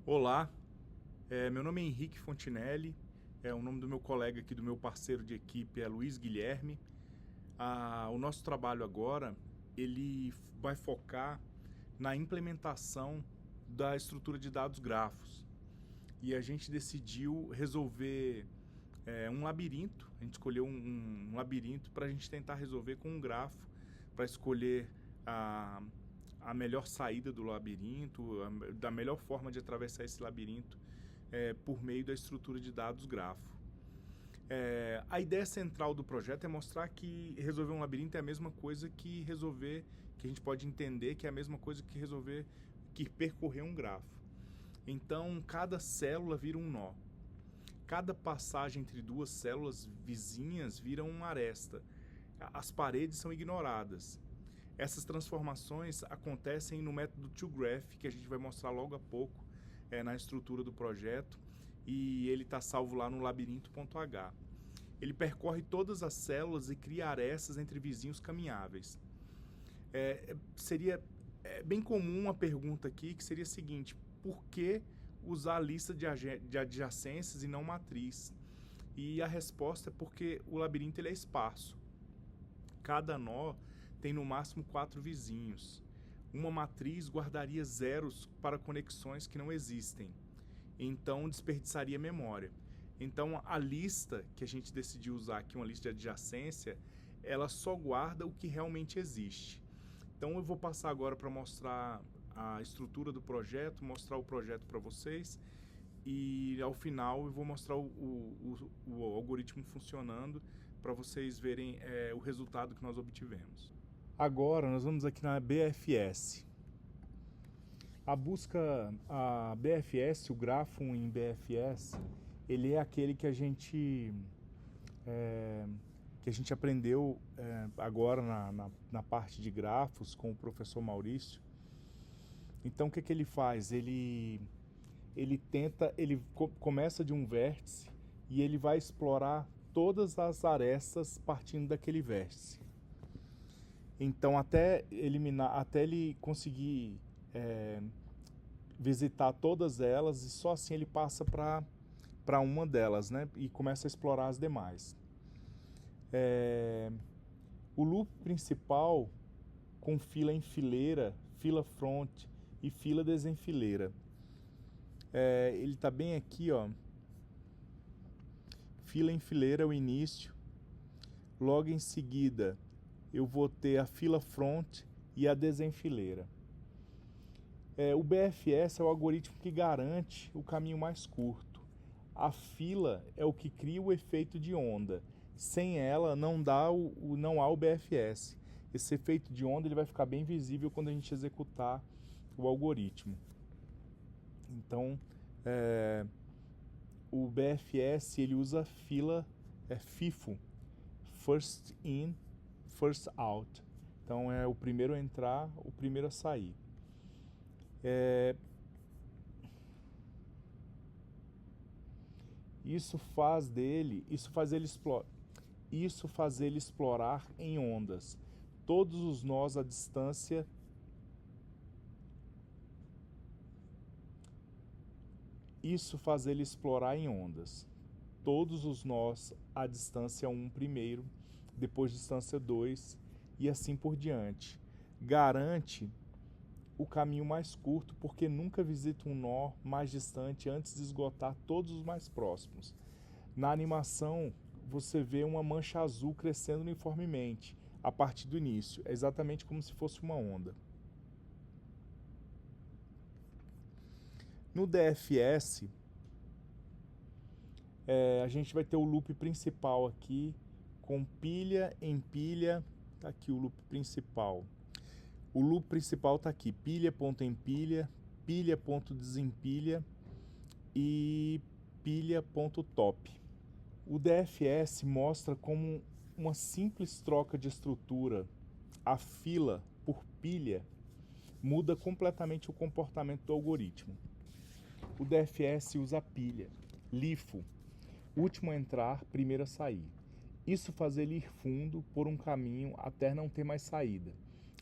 Olá, meu nome é Henrique Fontinelli, o nome do meu colega aqui, do meu parceiro de equipe é Luiz Guilherme. O nosso trabalho agora, ele vai focar na implementação da estrutura de dados grafos. E a gente decidiu resolver um labirinto, a gente escolheu um labirinto para a gente tentar resolver com um grafo, para escolher a melhor saída do labirinto, da melhor forma de atravessar esse labirinto por meio da estrutura de dados grafo. A ideia central do projeto é mostrar que resolver um labirinto é a mesma coisa que resolver, que a gente pode entender que é a mesma coisa que resolver, que percorrer um grafo. Então, cada célula vira um nó. Cada passagem entre duas células vizinhas vira uma aresta. As paredes são ignoradas. Essas transformações acontecem no método toGraph, que a gente vai mostrar logo a pouco na estrutura do projeto, e ele está salvo lá no labirinto.h. Ele percorre todas as células e cria arestas entre vizinhos caminháveis. Seria bem comum uma pergunta aqui, que seria a seguinte: por que usar a lista de adjacências e não matriz? E a resposta é porque o labirinto ele é esparso. Cada nó tem no máximo 4 vizinhos. Uma matriz guardaria zeros para conexões que não existem, então desperdiçaria memória. Então a lista que a gente decidiu usar aqui, uma lista de adjacência, ela só guarda o que realmente existe. Então eu vou passar agora para mostrar a estrutura do projeto, mostrar o projeto para vocês, e ao final eu vou mostrar o algoritmo funcionando para vocês verem o resultado que nós obtivemos. Agora nós vamos aqui na BFS. A BFS, o grafo em BFS, ele é aquele que a gente aprendeu agora na parte de grafos com o professor Maurício. Então o que ele faz? Ele começa de um vértice e ele vai explorar todas as arestas partindo daquele vértice. Então até ele conseguir visitar todas elas, e só assim ele passa para uma delas, né? E começa a explorar as demais. O loop principal, com fila em fileira, fila front e fila desenfileira. Ele está bem aqui, ó. Fila em fileira é o início. Logo em seguida, eu vou ter a fila front e a desenfileira. O BFS é o algoritmo que garante o caminho mais curto. A fila é o que cria o efeito de onda. Sem ela não há o BFS. Esse efeito de onda ele vai ficar bem visível quando a gente executar o algoritmo. Então, o BFS ele usa fila FIFO, First In, First Out. Então é o primeiro a entrar, o primeiro a sair. Isso faz ele explorar em ondas todos os nós à distância. Isso faz ele explorar em ondas todos os nós à distância 1 primeiro, depois distância 2 e assim por diante. Garante o caminho mais curto, porque nunca visita um nó mais distante antes de esgotar todos os mais próximos. Na animação, você vê uma mancha azul crescendo uniformemente a partir do início. É exatamente como se fosse uma onda. No DFS, a gente vai ter o loop principal aqui, com pilha, empilha. Tá aqui o loop principal. O loop principal está aqui, pilha.empilha, pilha.desempilha e pilha.top. O DFS mostra como uma simples troca de estrutura, a fila por pilha, muda completamente o comportamento do algoritmo. O DFS usa pilha, LIFO, último a entrar, primeiro a sair. Isso faz ele ir fundo por um caminho até não ter mais saída.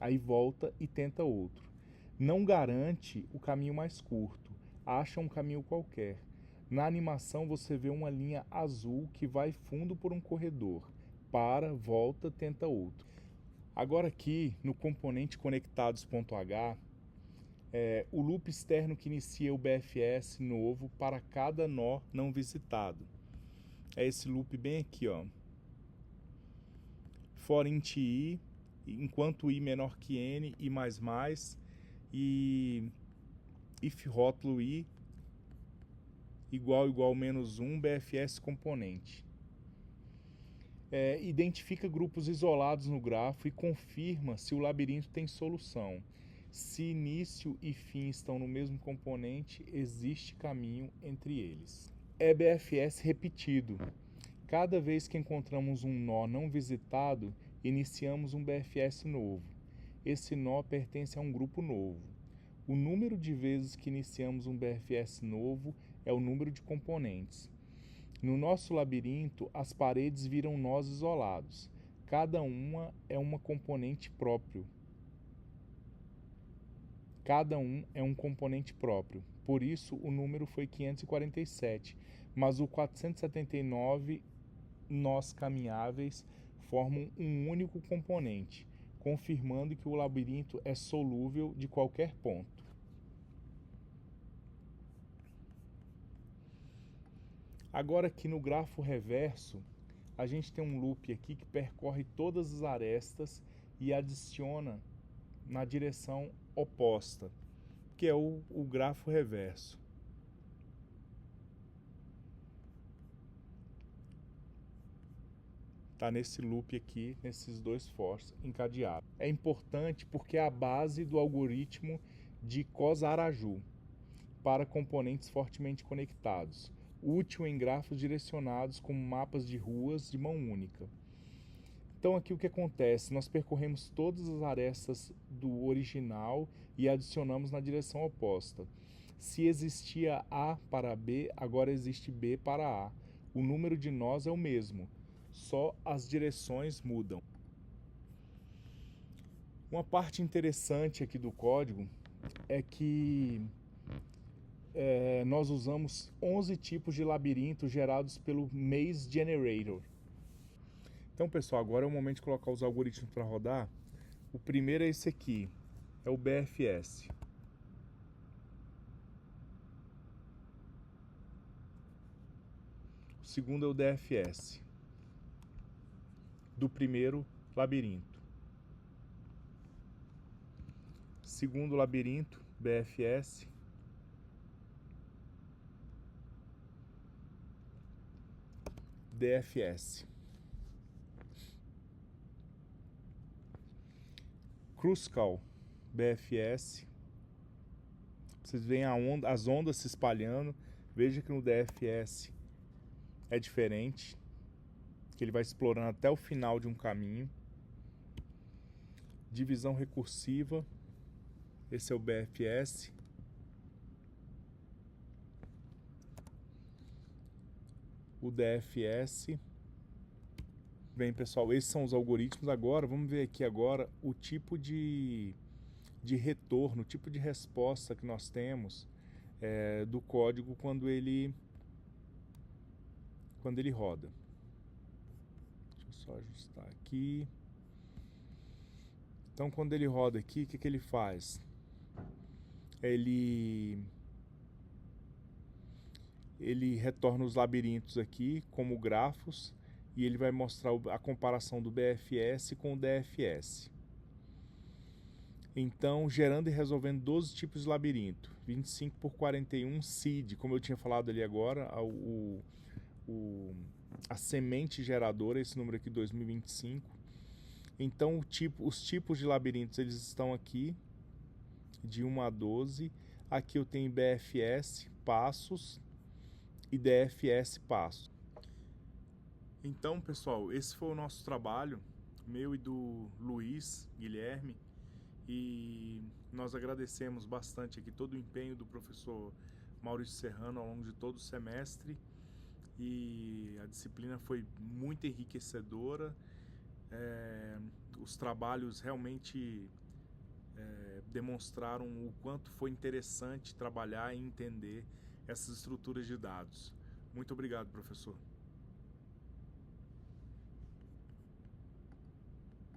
Aí volta e tenta outro. Não garante o caminho mais curto. acha um caminho qualquer. Na animação você vê uma linha azul que vai fundo por um corredor, para, volta, tenta outro. Agora aqui no componente conectados.h, o loop externo que inicia o BFS novo para cada nó não visitado. É esse loop bem aqui, ó. For int i, enquanto i menor que n, i++, e if rótulo i igual menos 1, BFS componente. Identifica grupos isolados no grafo e confirma se o labirinto tem solução. Se início e fim estão no mesmo componente, existe caminho entre eles. BFS repetido. Cada vez que encontramos um nó não visitado, iniciamos um BFS novo. Esse nó pertence a um grupo novo. O número de vezes que iniciamos um BFS novo é o número de componentes. No nosso labirinto, as paredes viram nós isolados. Cada uma é uma componente próprio. Cada um é um componente próprio. Por isso, o número foi 547, mas o 479 nós caminháveis formam um único componente, confirmando que o labirinto é solúvel de qualquer ponto. Agora aqui no grafo reverso, a gente tem um loop aqui que percorre todas as arestas e adiciona na direção oposta, que é o grafo reverso. Está nesse loop aqui, nesses dois fors encadeados. É importante porque é a base do algoritmo de Cos-Araju para componentes fortemente conectados, útil em grafos direcionados como mapas de ruas de mão única. Então aqui o que acontece? Nós percorremos todas as arestas do original e adicionamos na direção oposta. Se existia A para B, agora existe B para A. O número de nós é o mesmo, só as direções mudam. Uma parte interessante aqui do código é que nós usamos 11 tipos de labirinto gerados pelo Maze Generator. Então, pessoal, agora é o momento de colocar os algoritmos para rodar. O primeiro é esse aqui, é o BFS. O segundo é o DFS, do primeiro labirinto. Segundo labirinto, BFS. DFS. Kruskal, BFS. Vocês veem as ondas se espalhando. Veja que no DFS é diferente, que ele vai explorando até o final de um caminho. Divisão recursiva. Esse é o BFS. O DFS. Bem, pessoal, esses são os algoritmos. Agora, vamos ver aqui agora o tipo de retorno, o tipo de resposta que nós temos do código quando ele roda. Deixa eu só ajustar aqui. Então, quando ele roda aqui, o que ele faz? Ele retorna os labirintos aqui como grafos e ele vai mostrar a comparação do BFS com o DFS. Então, gerando e resolvendo 12 tipos de labirinto, 25 por 41 seed, como eu tinha falado ali agora, a semente geradora, esse número aqui 2025. Então, os tipos de labirintos eles estão aqui, de 1 a 12. Aqui eu tenho BFS, passos, e DFS, passos. Então, pessoal, esse foi o nosso trabalho, meu e do Luiz Guilherme, e nós agradecemos bastante aqui todo o empenho do professor Maurício Serrano ao longo de todo o semestre, e a disciplina foi muito enriquecedora. Os trabalhos realmente demonstraram o quanto foi interessante trabalhar e entender essas estruturas de dados. Muito obrigado, professor.